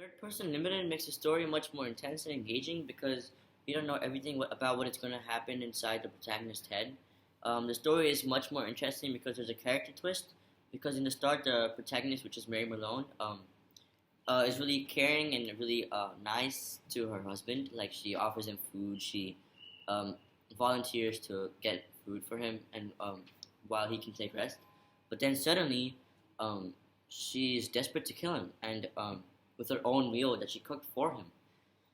Third person limited makes the story much more intense and engaging because you don't know everything about what is going to happen inside the protagonist's head. The story is much more interesting because there's a character twist. Because in the start, the protagonist, which is Mary Malone, is really caring and really nice to her husband. Like she offers him food, she um, volunteers to get food for him, and while he can take rest. But then suddenly, um, she's desperate to kill him, and with her own meal that she cooked for him.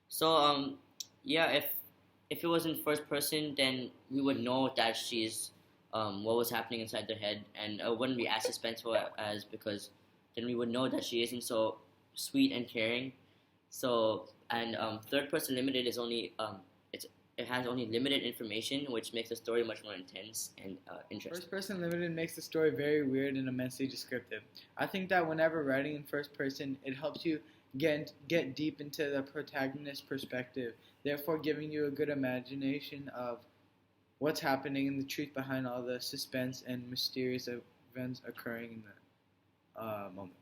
So yeah, if it was in first person, then we would know that she's what was happening inside their head, and it wouldn't be as suspenseful as because then we would know that she isn't so sweet and caring. So and third person limited is only it has only limited information, which makes the story much more intense and interesting. First person limited makes the story very weird and immensely descriptive. I think that whenever writing in first person, it helps you get deep into the protagonist's perspective, therefore giving you a good imagination of what's happening and the truth behind all the suspense and mysterious events occurring in the moment.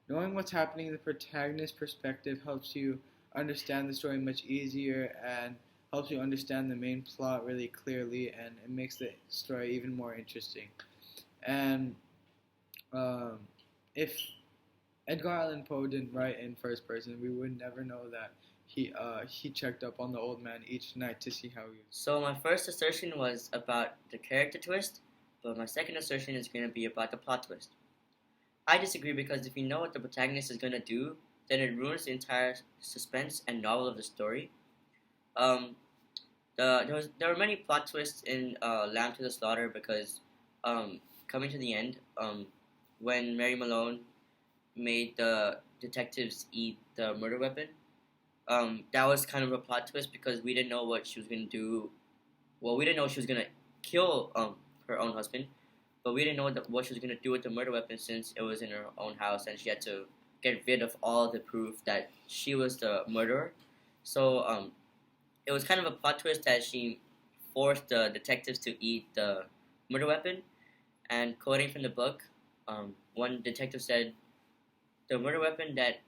Knowing what's happening in the protagonist's perspective helps you understand the story much easier and helps you understand the main plot really clearly, and it makes the story even more interesting. And if Edgar Allan Poe didn't write in first person, we would never know that he checked up on the old man each night to see how he was. So my first assertion was about the character twist, but my second assertion is going to be about the plot twist. I disagree because if you know what the protagonist is going to do, then it ruins the entire suspense and novel of the story. There were many plot twists in Lamb to the Slaughter because coming to the end, when Mary Malone made the detectives eat the murder weapon, that was kind of a plot twist because we didn't know what she was going to do. Well, we didn't know she was going to kill her own husband, but we didn't know what she was going to do with the murder weapon since it was in her own house and she had to get rid of all the proof that she was the murderer. So it was kind of a plot twist that she forced the detectives to eat the murder weapon. And quoting from the book, one detective said, "The murder weapon that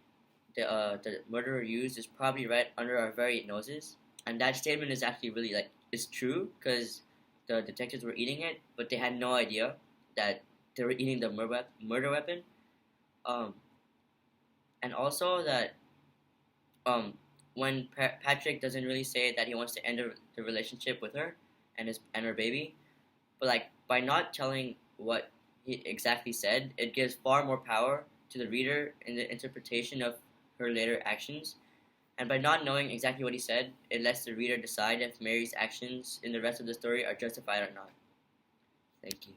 the murderer used is probably right under our very noses." And that statement is actually really it's true because the detectives were eating it, but they had no idea that they were eating the murder weapon. Um, and also that when Patrick doesn't really say that he wants to end the relationship with her and her baby, but by not telling what he exactly said, it gives far more power to the reader in the interpretation of her later actions. And by not knowing exactly what he said, it lets the reader decide if Mary's actions in the rest of the story are justified or not. Thank you.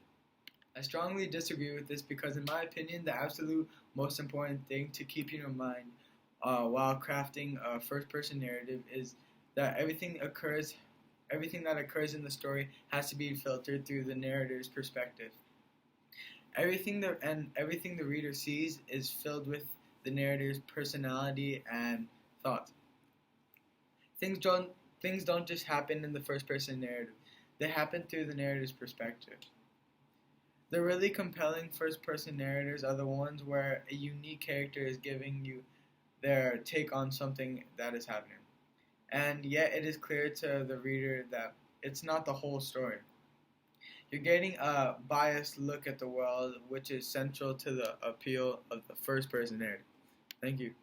I strongly disagree with this because, in my opinion, the absolute most important thing to keep in your mind while crafting a first-person narrative is that everything that occurs in the story has to be filtered through the narrator's perspective. Everything the reader sees is filled with the narrator's personality and thoughts. Things don't just happen in the first-person narrative; they happen through the narrator's perspective. The really compelling first-person narrators are the ones where a unique character is giving you their take on something that is happening. And yet it is clear to the reader that it's not the whole story. You're getting a biased look at the world, which is central to the appeal of the first-person narrative. Thank you.